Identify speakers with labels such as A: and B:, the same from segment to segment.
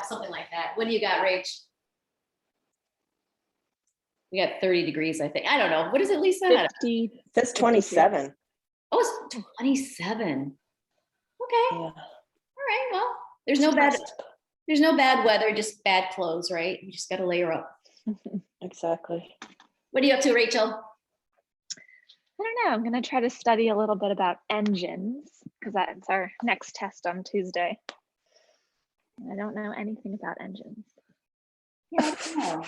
A: something like that. What do you got, Rach? We got 30 degrees, I think. I don't know. What is it, Lisa?
B: 50.
C: That's 27.
A: Oh, it's 27. Okay.
C: Yeah.
A: All right. Well, there's no bad weather, just bad clothes, right? You just got to layer up.
C: Exactly.
A: What are you up to, Rachel?
B: I don't know. I'm going to try to study a little bit about engines because that's our next test on Tuesday. I don't know anything about engines.
A: Yeah, I know.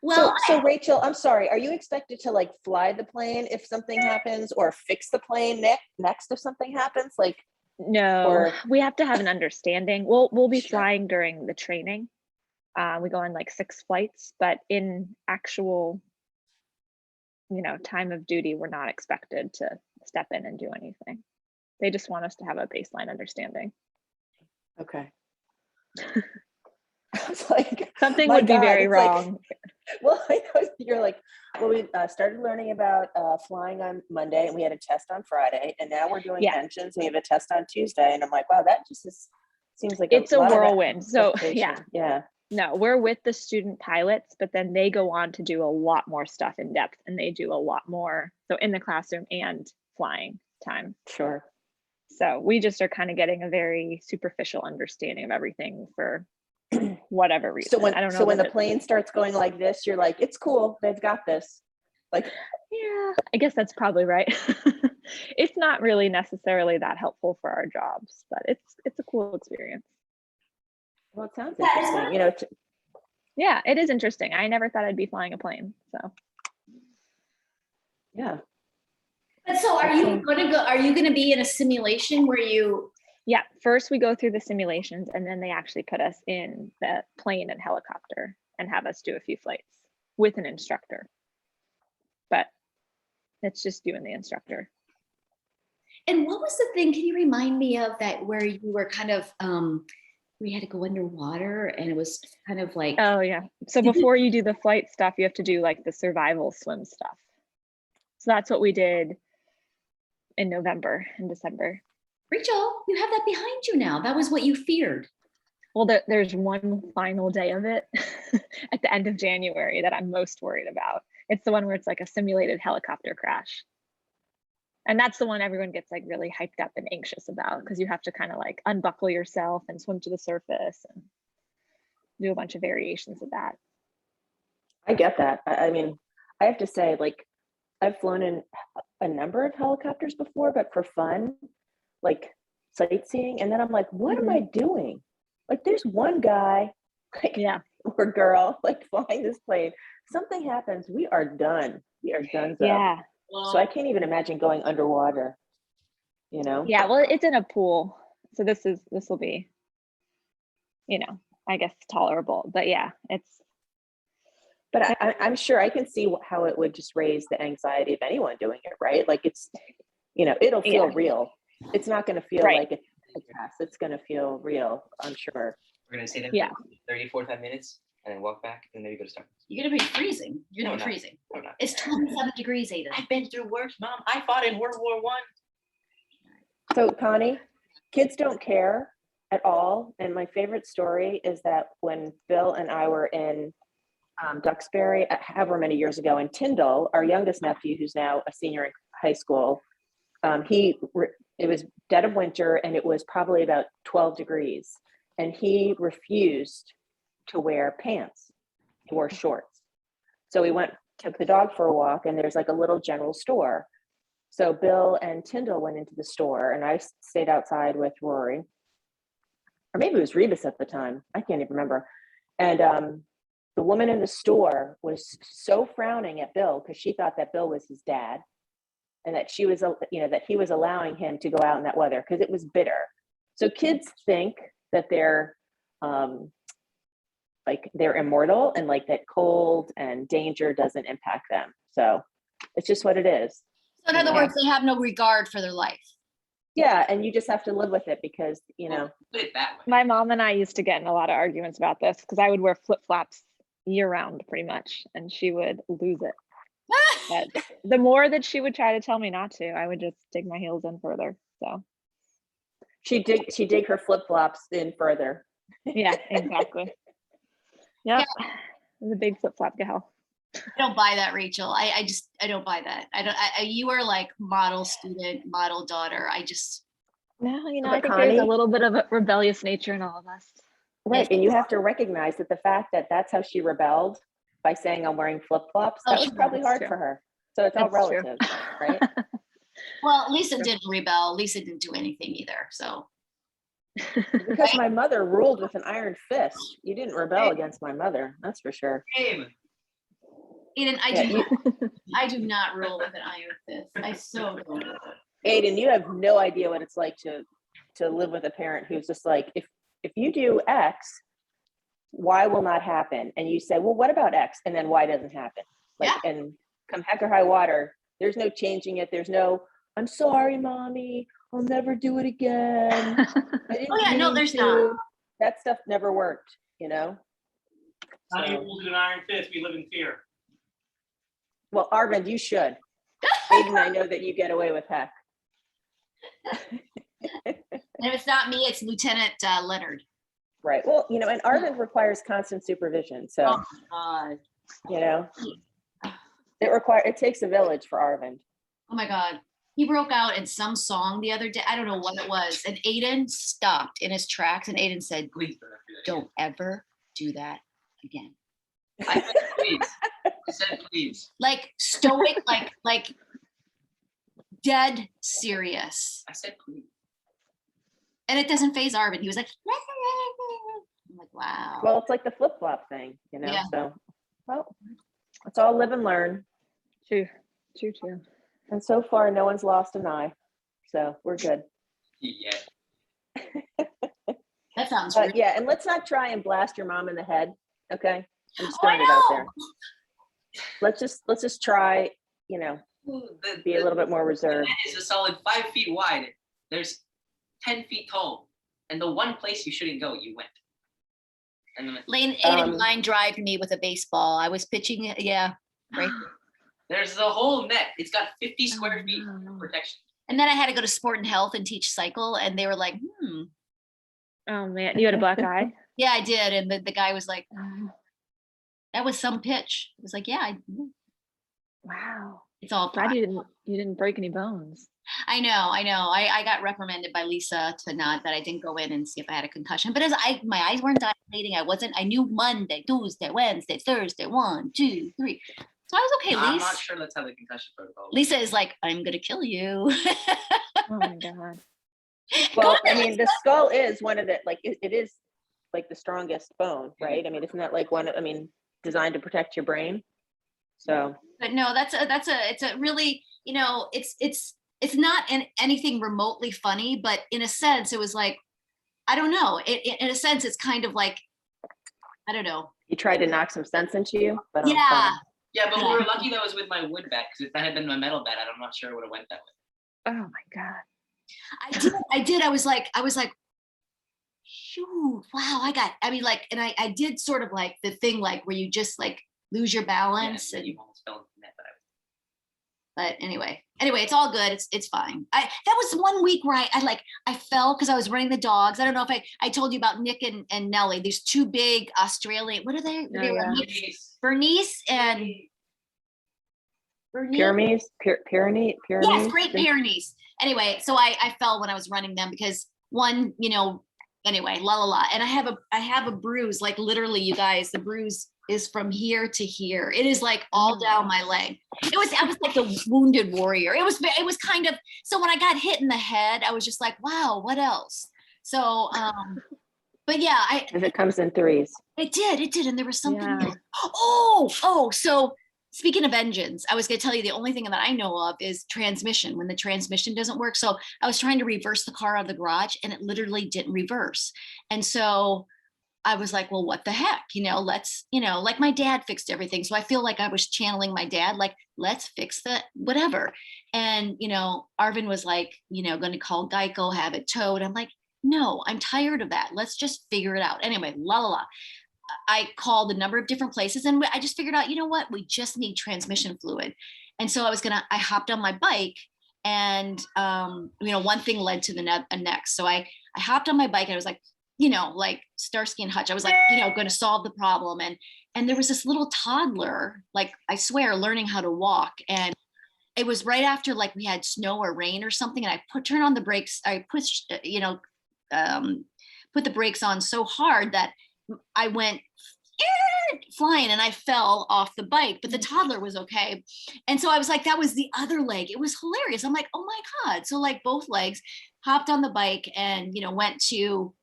A: Well,
C: so Rachel, I'm sorry. Are you expected to like fly the plane if something happens, or fix the plane next if something happens? Like,
B: no, we have to have an understanding. We'll be flying during the training. We go on like 6 flights, but in actual, time of duty, we're not expected to step in and do anything. They just want us to have a baseline understanding.
C: Okay. I was like,
B: something would be very wrong.
C: Well, I know you're like, well, we started learning about flying on Monday, and we had a test on Friday, and now we're doing engines. We have a test on Tuesday, and I'm like, wow, that just seems like
B: it's a whirlwind. So
C: yeah.
B: No, we're with the student pilots, but then they go on to do a lot more stuff in depth, and they do a lot more. So in the classroom and flying time.
C: Sure.
B: So we just are kind of getting a very superficial understanding of everything for whatever reason.
C: So when the plane starts going like this, you're like, it's cool. They've got this. Like,
B: yeah, I guess that's probably right. It's not really necessarily that helpful for our jobs, but it's a cool experience.
C: Well, it sounds interesting.
B: Yeah, it is interesting. I never thought I'd be flying a plane. So
C: yeah.
A: But so are you going to be in a simulation where you?
B: Yeah, first we go through the simulations, and then they actually put us in the plane and helicopter and have us do a few flights with an instructor. But it's just you and the instructor.
A: And what was the thing? Can you remind me of that where you were kind of we had to go underwater, and it was kind of like,
B: oh yeah. So before you do the flight stuff, you have to do like the survival swim stuff. So that's what we did in November and December.
A: Rachel, you have that behind you now. That was what you feared.
B: Well, there's one final day of it at the end of January that I'm most worried about. It's the one where it's like a simulated helicopter crash. And that's the one everyone gets like really hyped up and anxious about, because you have to kind of like unbuckle yourself and swim to the surface and do a bunch of variations of that.
C: I get that. I mean, I have to say, like, I've flown in a number of helicopters before, but for fun, like sightseeing. And then I'm like, what am I doing? Like, there's one guy, like, or girl, like flying this plane. Something happens, we are done. We are done.
B: Yeah.
C: So I can't even imagine going underwater,
B: Yeah, well, it's in a pool. So this will be, I guess tolerable. But yeah,
C: But I'm sure I can see how it would just raise the anxiety of anyone doing it, right? Like it's, it'll feel real. It's not going to feel like a test. It's going to feel real, I'm sure.
D: We're going to stay there for 30, 45 minutes and then walk back and then you go to Starbucks.
A: You're going to be freezing. You're going to be freezing.
D: No, not.
A: It's 27 degrees, Aiden.
D: I've been through worse, Mom. I fought in World War I.
C: So Connie, kids don't care at all. And my favorite story is that when Bill and I were in Duxbury, however many years ago, in Tyndall, our youngest nephew, who's now a senior in high school, it was dead of winter and it was probably about 12 degrees. And he refused to wear pants. He wore shorts. So we took the dog for a walk, and there's like a little general store. So Bill and Tyndall went into the store, and I stayed outside with Rory, or maybe it was Rebus at the time. I can't even remember. And the woman in the store was so frowning at Bill because she thought that Bill was his dad, and that she was, that he was allowing him to go out in that weather because it was bitter. So kids think that they're they're immortal, and like that cold and danger doesn't impact them. So it's just what it is.
A: So in other words, they have no regard for their life.
C: Yeah, and you just have to live with it because,
D: Put it that way.
B: My mom and I used to get in a lot of arguments about this because I would wear flip-flops year round pretty much, and she would lose it. But the more that she would try to tell me not to, I would just dig my heels in further. So
C: she dig her flip-flops in further.
B: Yeah, exactly. Yep. The big flip-flop gal.
A: I don't buy that, Rachel. I don't buy that. You are like model student, model daughter.
B: No, you know,
C: But
B: I think there's a
C: Connie-
B: little bit of a rebellious nature in all of us.
C: Right. And you have to recognize that the fact that that's how she rebelled by saying I'm wearing flip-flops,
A: Oh,
C: that was
A: sure,
C: probably
B: that's
C: hard
B: true.
C: for her. So it's all
B: That's true.
C: relative, right?
A: well, Lisa
B: Sure.
A: didn't rebel. Lisa didn't do anything either. So
C: Because my mother ruled with an iron fist. You didn't rebel against my mother, that's for sure.
D: Game.
A: Aiden,
C: Yeah,
A: I do not rule with an iron fist. I so don't.
C: Aiden, you have no idea what it's like to live with a parent who's just like, if you do X, Y will not happen. And you say, well, what about X? And then Y doesn't happen. Like, and come heck or high water, there's no changing it. There's no, I'm sorry, mommy, I'll never do it again. I didn't
A: Oh yeah, no,
C: mean
A: there's
C: to."
A: not.
C: That stuff never worked, you know?
E: How do you
C: So-
E: rule with an iron fist? We live in fear.
C: Well, Arvind, you should. Aiden, I know that you get away with heck.
A: And if it's not me, it's Lieutenant Leonard.
C: Right. Well, you know, and Arvind requires constant supervision. So,
A: Oh my god.
C: you know, it takes a village for Arvind.
A: Oh my god. He broke out in some song the other day. I don't know what it was. And Aiden stopped in his tracks and Aiden said,
D: Please don't do that.
A: don't ever do that again.
D: I said please. I said please.
A: Like stoic, like dead serious.
D: I said please.
A: And it doesn't phase Arvin. He was like, I'm like, wow.
C: Well, it's like the flip flop thing, you know?
A: Yeah.
C: So, well, let's all live and learn.
B: True.
C: And so far, no one's lost an eye. So we're good.
D: Yeah.
A: That sounds weird.
C: Yeah. And let's not try and blast your mom in the head. Okay. I'm just
A: Oh, I
C: throwing it out there.
A: know.
C: Let's just try, you know, be a little bit more reserved.
D: It's a solid 5 feet wide. There's 10 feet tall. And the one place you shouldn't go, you went. And then
A: Aiden line drive me with a baseball. I was pitching it. Yeah. Right.
D: there's the whole net. It's got 50 square
B: Oh,
D: feet
B: no.
D: of protection.
A: And then I had to go to sport and health and teach cycle. And they were like,
B: Oh man, you had a black eye.
A: yeah, I did. And the guy was like,
B: Oh,
A: that was some pitch. It was like, yeah,
B: wow.
A: it's all
B: Glad
A: fine.
B: you didn't break any bones.
A: I know. I got reprimanded by Lisa that I didn't go in and see if I had a concussion. But my eyes weren't dilating. I knew Monday, Tuesday, Wednesday, Thursday, 1, 2, 3. So I was okay,
D: I'm
A: Lisa.
D: not sure that's how the concussion protocol works.
A: Lisa is like, I'm gonna kill you.
B: Oh my god.
C: Well, I mean, the skull is one of the, like, it is like the strongest bone, right? I mean, isn't that like designed to protect your brain? So,
A: But no, it's a really, it's not anything remotely funny, but in a sense, it was like, I don't know. In a sense, it's kind of like, I don't know.
C: you tried to knock some sense into you, but
A: Yeah.
D: Yeah, but we were lucky that was with my wood bat, because if that had been my metal bat, I'm not sure it would have went that way.
B: Oh my god.
A: I did. I was like, shoot, wow, and I did sort of like the thing, like where you just like lose your balance.
D: Yeah,
A: And,
D: you almost fell into the net,
A: but anyway, it's all good. It's fine. That was 1 week where I fell because I was running the dogs. I don't know if I told you about Nick and Nellie. These two big Australian, what are they?
B: Oh,
A: They were
B: yeah.
A: mixed. Bernice and
C: Pyrenees.
A: Yes, Great Pyrenees. Anyway, so I fell when I was running them because one, anyway, la la la. And I have a bruise, like literally, you guys, the bruise is from here to here. It is like all down my leg. I was like the wounded warrior. It was kind of, so when I got hit in the head, I was just like, wow, what else? So, but yeah,
C: Because it comes in threes.
A: it did. And there was something
B: Yeah.
A: else. Oh, so speaking of engines, I was going to tell you the only thing that I know of is transmission, when the transmission doesn't work. So I was trying to reverse the car out of the garage and it literally didn't reverse. And so I was like, well, what the heck? Let's, like my dad fixed everything. So I feel like I was channeling my dad, like, let's fix the whatever. And, Arvin was like, going to call Geico, have it towed. I'm like, no, I'm tired of that. Let's just figure it out. Anyway, la la la. I called a number of different places and I just figured out, you know what, we just need transmission fluid. And so I hopped on my bike and, one thing led to the next. So I hopped on my bike and I was like, like Starsky and Hutch. I was like, going to solve the problem. And there was this little toddler, like, I swear, learning how to walk. And it was right after like we had snow or rain or something. And I turned on the brakes. I pushed, put the brakes on so hard that I went flying and I fell off the bike, but the toddler was okay. And so I was like, that was the other leg. It was hilarious. I'm like, oh my God. So like both legs, hopped on the bike and, went to,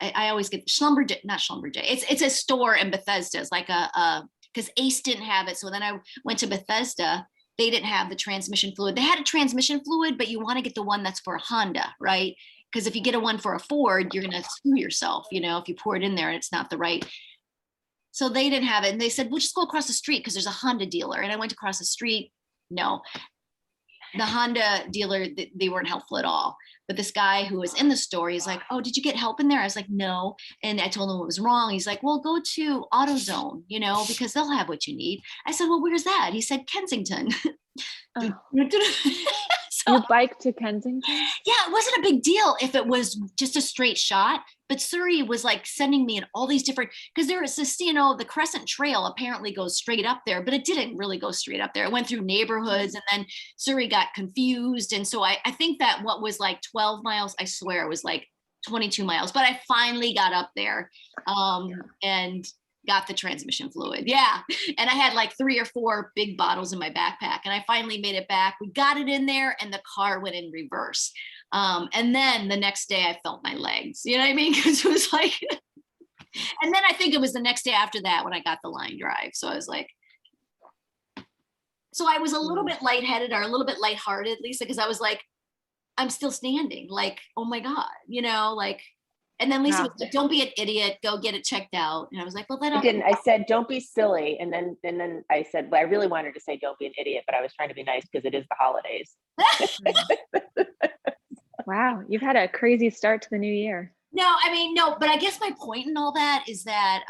A: I always get Schlumberger, not Schlumberger. It's a store in Bethesda. It's like because Ace didn't have it. So then I went to Bethesda. They didn't have the transmission fluid. They had a transmission fluid, but you want to get the one that's for a Honda, right? Because if you get a one for a Ford, you're going to screw yourself, if you pour it in there and it's not the right. So they didn't have it. And they said, we'll just go across the street because there's a Honda dealer. And I went across the street. No, the Honda dealer, they weren't helpful at all. But this guy who was in the store, he's like, oh, did you get help in there? I was like, no. And I told him what was wrong. He's like, well, go to AutoZone, because they'll have what you need. I said, well, where's that? He said, Kensington.
B: Oh.
A: So,
B: You bike to Kensington?
A: yeah, it wasn't a big deal if it was just a straight shot, but Surrey was like sending me in all these different, because there was this, the Crescent Trail apparently goes straight up there, but it didn't really go straight up there. It went through neighborhoods and then Surrey got confused. And so I think that what was like 12 miles, I swear it was like 22 miles, but I finally got up there and got the transmission fluid. Yeah. And I had like 3 or 4 big bottles in my backpack and I finally made it back. We got it in there and the car went in reverse. And then the next day I felt my legs, you know what I mean? Because it was like, and then I think it was the next day after that when I got the line drive. So I was like, so I was a little bit lightheaded or a little bit lighthearted, Lisa, because I was like, I'm still standing, like, oh my God, like, and then Lisa was like, don't be an idiot, go get it checked out. And I was like, well, then
C: I didn't. I said, don't be silly. And then I said, well, I really wanted to say, don't be an idiot, but I was trying to be nice because it is the holidays.
B: Wow, you've had a crazy start to the new year.
A: No, but I guess my point in all that is that,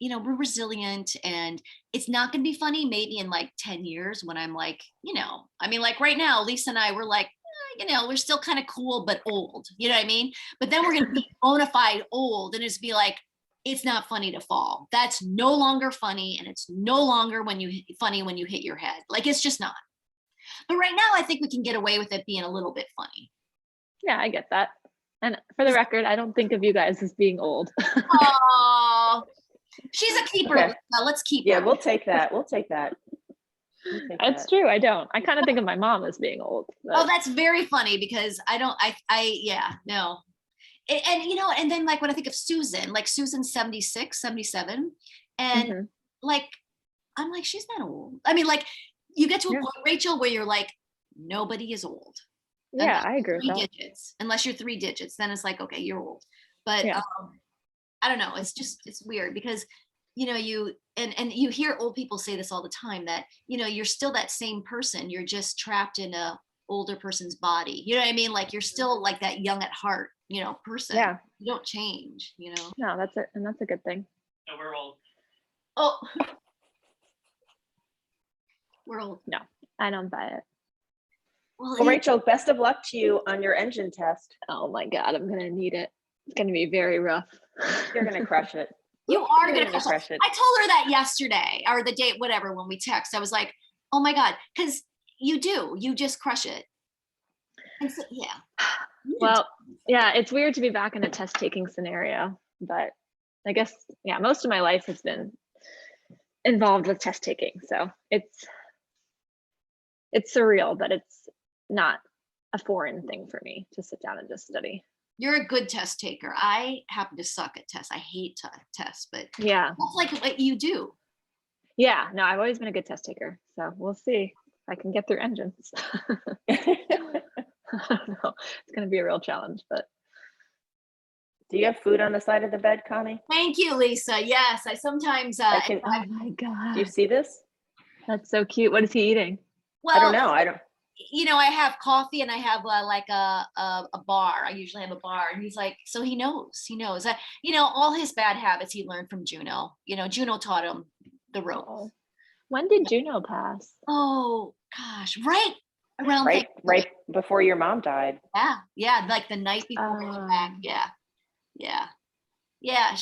A: we're resilient and it's not going to be funny maybe in like 10 years when I'm like, like right now, Lisa and I were like, we're still kind of cool, but old, you know what I mean? But then we're going to be bona fide old and it's be like, it's not funny to fall. That's no longer funny. And it's no longer funny when you hit your head. Like, it's just not. But right now, I think we can get away with it being a little bit funny.
B: Yeah, I get that. And for the record, I don't think of you guys as being old.
A: Oh, she's a keeper.
C: Okay.
A: Let's keep
C: Yeah,
A: her.
C: we'll take that. We'll take that.
B: That's true. I don't. I kind of think of my mom as being old. But.
A: Oh, that's very funny because yeah, no. And then like when I think of Susan, like Susan's 76, 77. And like, I'm like, she's not old. I mean, like you get to a point, Rachel, where you're like, nobody is old.
B: Yeah, I agree with that.
A: Digits, unless you're 3 digits, then it's like, okay, you're old. But I don't know. It's weird because, you hear old people say this all the time that, you're still that same person. You're just trapped in a older person's body. You know what I mean? Like you're still like that young at heart, person.
B: Yeah.
A: You don't change,
B: No, that's it. And that's a good thing.
E: No, we're old.
A: Oh, we're old.
B: No, I don't buy it.
C: Well, Rachel, best of luck to you on your engine test.
B: Oh my God, I'm going to need it. It's going to be very rough.
C: You're going to crush it.
A: You are
C: You're
A: going to crush it. I told her that yesterday or the day, whatever, when we text, I was like, oh my God, because you just crush it. And so, yeah.
B: Well, yeah, it's weird to be back in a test taking scenario, but I guess, yeah, most of my life has been involved with test taking. So it's surreal, but it's not a foreign thing for me to sit down and just study.
A: You're a good test taker. I happen to suck at tests. I hate tests, but
B: yeah,
A: that's like what you do.
B: Yeah, no, I've always been a good test taker. So we'll see if I can get through engines. I don't know. It's going to be a real challenge, but.
C: Do you have food on the side of the bed, Connie?
A: Thank you, Lisa. Yes, I sometimes.
B: Oh my God.
C: Do you see this?
B: That's so cute. What is he eating?
C: Well, I don't know. I don't.
A: I have coffee and I have like a bar. I usually have a bar, and he's like, so he knows that, all his bad habits he learned from Juno. Juno taught him the ropes.
B: Oh. When did Juno pass?
A: Oh gosh, right around
C: right before your mom died.
A: Yeah, like the night before I went back. Yeah. Yeah. Yeah,